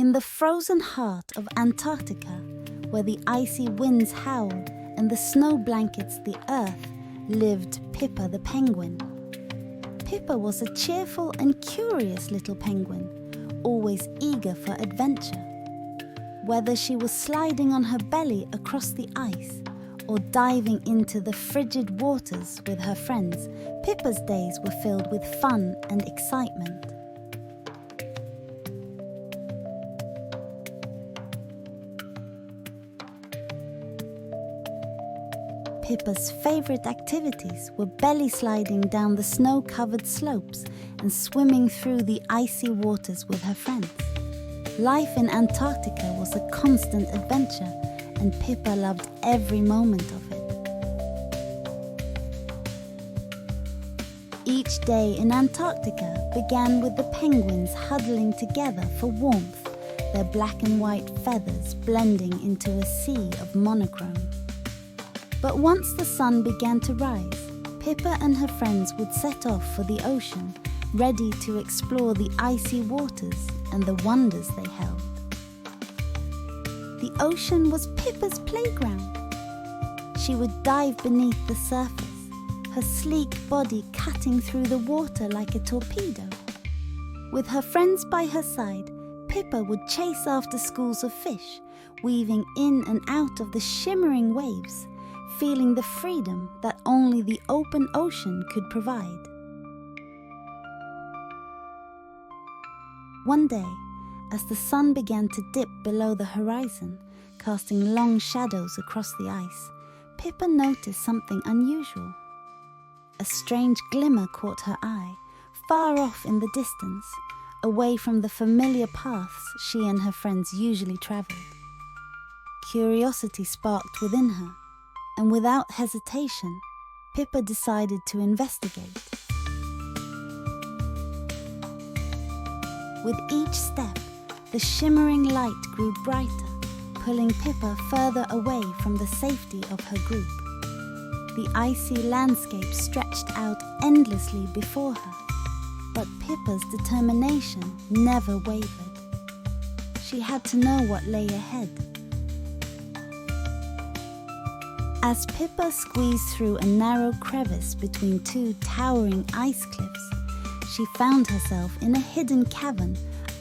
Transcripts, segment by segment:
In the frozen heart of Antarctica, where the icy winds howl and the snow blankets the earth, lived Pippa the Penguin. Pippa was a cheerful and curious little penguin, always eager for adventure. Whether she was sliding on her belly across the ice or diving into the frigid waters with her friends, Pippa's days were filled with fun and excitement. Pippa's favorite activities were belly sliding down the snow-covered slopes and swimming through the icy waters with her friends. Life in Antarctica was a constant adventure, and Pippa loved every moment of it. Each day in Antarctica began with the penguins huddling together for warmth, their black and white feathers blending into a sea of monochrome. But once the sun began to rise, Pippa and her friends would set off for the ocean, ready to explore the icy waters and the wonders they held. The ocean was Pippa's playground. She would dive beneath the surface, her sleek body cutting through the water like a torpedo. With her friends by her side, Pippa would chase after schools of fish, weaving in and out of the shimmering waves, feeling the freedom that only the open ocean could provide. One day, as the sun began to dip below the horizon, casting long shadows across the ice, Pippa noticed something unusual. A strange glimmer caught her eye, far off in the distance, away from the familiar paths she and her friends usually traveled. Curiosity sparked within her, and without hesitation, Pippa decided to investigate. With each step, the shimmering light grew brighter, pulling Pippa further away from the safety of her group. The icy landscape stretched out endlessly before her, but Pippa's determination never wavered. She had to know what lay ahead. As Pippa squeezed through a narrow crevice between two towering ice cliffs, she found herself in a hidden cavern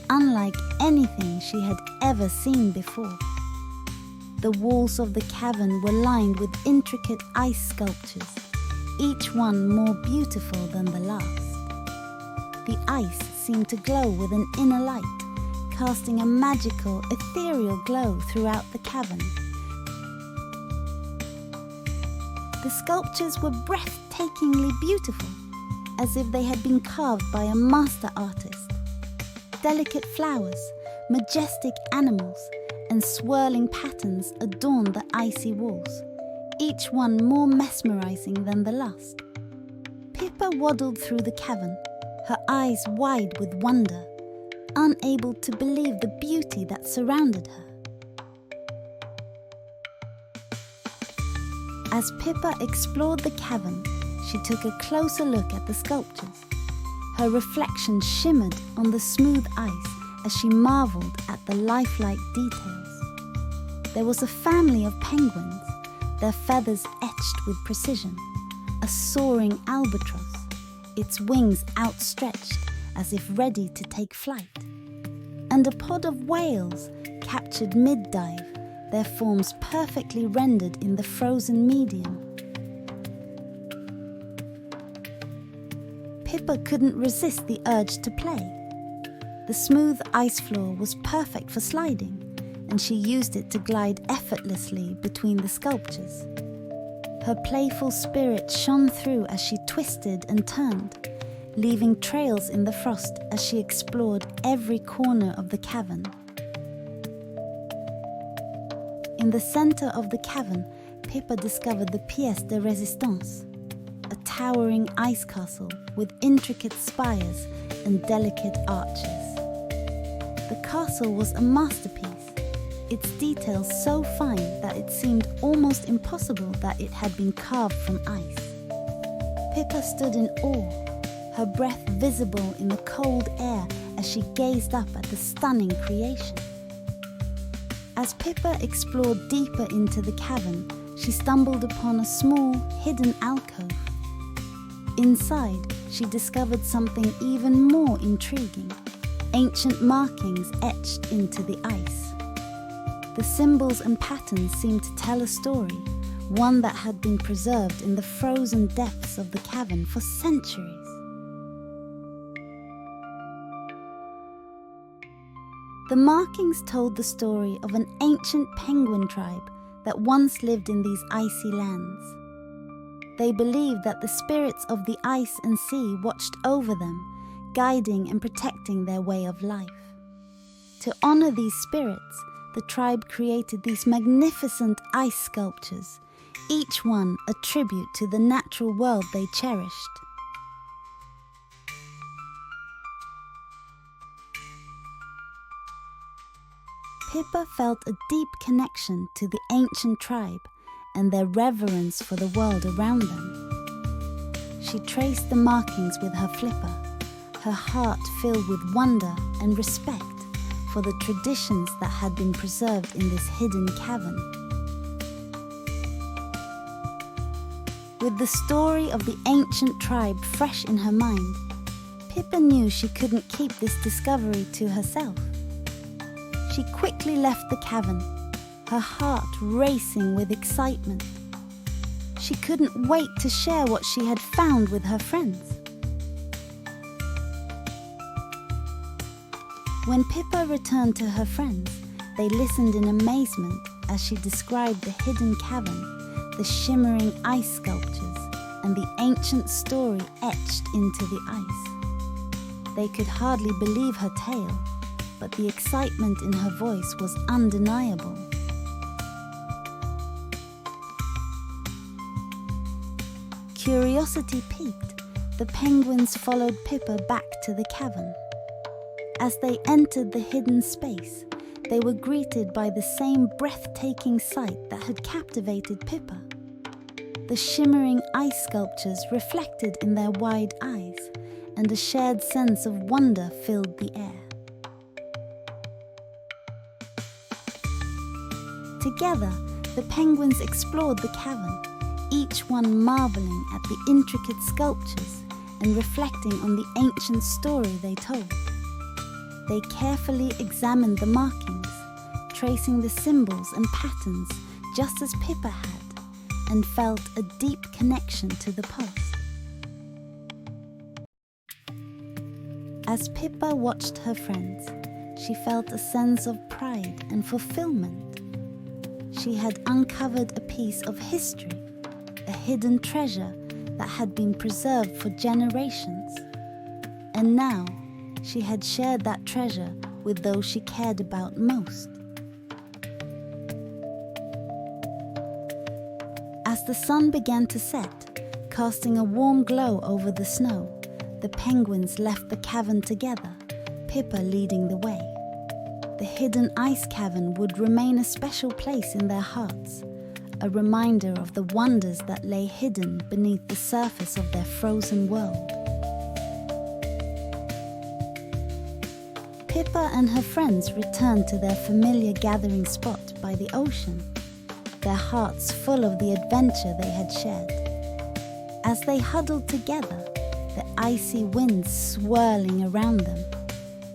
unlike anything she had ever seen before. The walls of the cavern were lined with intricate ice sculptures, each one more beautiful than the last. The ice seemed to glow with an inner light, casting a magical, ethereal glow throughout the cavern. The sculptures were breathtakingly beautiful, as if they had been carved by a master artist. Delicate flowers, majestic animals, and swirling patterns adorned the icy walls, each one more mesmerizing than the last. Pippa waddled through the cavern, her eyes wide with wonder, unable to believe the beauty that surrounded her. As Pippa explored the cavern, she took a closer look at the sculptures. Her reflection shimmered on the smooth ice as she marveled at the lifelike details. There was a family of penguins, their feathers etched with precision, a soaring albatross, its wings outstretched as if ready to take flight, and a pod of whales captured mid-dive, their forms perfectly rendered in the frozen medium. Pippa couldn't resist the urge to play. The smooth ice floor was perfect for sliding, and she used it to glide effortlessly between the sculptures. Her playful spirit shone through as she twisted and turned, leaving trails in the frost as she explored every corner of the cavern. In the center of the cavern, Pippa discovered the pièce de résistance, a towering ice castle with intricate spires and delicate arches. The castle was a masterpiece, its details so fine that it seemed almost impossible that it had been carved from ice. Pippa stood in awe, her breath visible in the cold air as she gazed up at the stunning creation. As Pippa explored deeper into the cavern, she stumbled upon a small, hidden alcove. Inside, she discovered something even more intriguing: ancient markings etched into the ice. The symbols and patterns seemed to tell a story, one that had been preserved in the frozen depths of the cavern for centuries. The markings told the story of an ancient penguin tribe that once lived in these icy lands. They believed that the spirits of the ice and sea watched over them, guiding and protecting their way of life. To honor these spirits, the tribe created these magnificent ice sculptures, each one a tribute to the natural world they cherished. Pippa felt a deep connection to the ancient tribe and their reverence for the world around them. She traced the markings with her flipper, her heart filled with wonder and respect for the traditions that had been preserved in this hidden cavern. With the story of the ancient tribe fresh in her mind, Pippa knew she couldn't keep this discovery to herself. She quickly left the cavern, her heart racing with excitement. She couldn't wait to share what she had found with her friends. When Pippa returned to her friends, they listened in amazement as she described the hidden cavern, the shimmering ice sculptures, and the ancient story etched into the ice. They could hardly believe her tale, but the excitement in her voice was undeniable. Curiosity piqued, the penguins followed Pippa back to the cavern. As they entered the hidden space, they were greeted by the same breathtaking sight that had captivated Pippa. The shimmering ice sculptures reflected in their wide eyes, and a shared sense of wonder filled the air. Together, the penguins explored the cavern, each one marveling at the intricate sculptures and reflecting on the ancient story they told. They carefully examined the markings, tracing the symbols and patterns just as Pippa had, and felt a deep connection to the past. As Pippa watched her friends, she felt a sense of pride and fulfillment. She had uncovered a piece of history, a hidden treasure that had been preserved for generations. And now, she had shared that treasure with those she cared about most. As the sun began to set, casting a warm glow over the snow, the penguins left the cavern together, Pippa leading the way. The hidden ice cavern would remain a special place in their hearts, a reminder of the wonders that lay hidden beneath the surface of their frozen world. Pippa and her friends returned to their familiar gathering spot by the ocean, their hearts full of the adventure they had shared. As they huddled together, the icy winds swirling around them,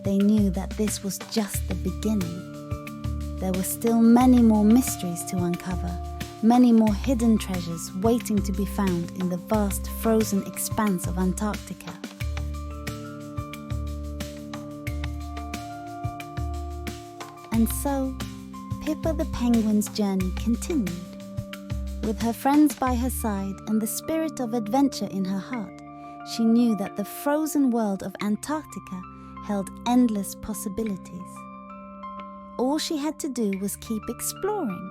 they knew that this was just the beginning. There were still many more mysteries to uncover, many more hidden treasures waiting to be found in the vast frozen expanse of Antarctica. And so, Pippa the Penguin's journey continued. With her friends by her side and the spirit of adventure in her heart, she knew that the frozen world of Antarctica held endless possibilities. All she had to do was keep exploring.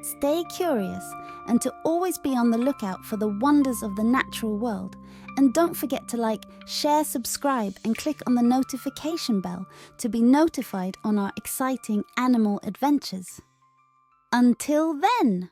Stay curious and to always be on the lookout for the wonders of the natural world. And don't forget to like, share, subscribe and click on the notification bell to be notified on our exciting animal adventures. Until then!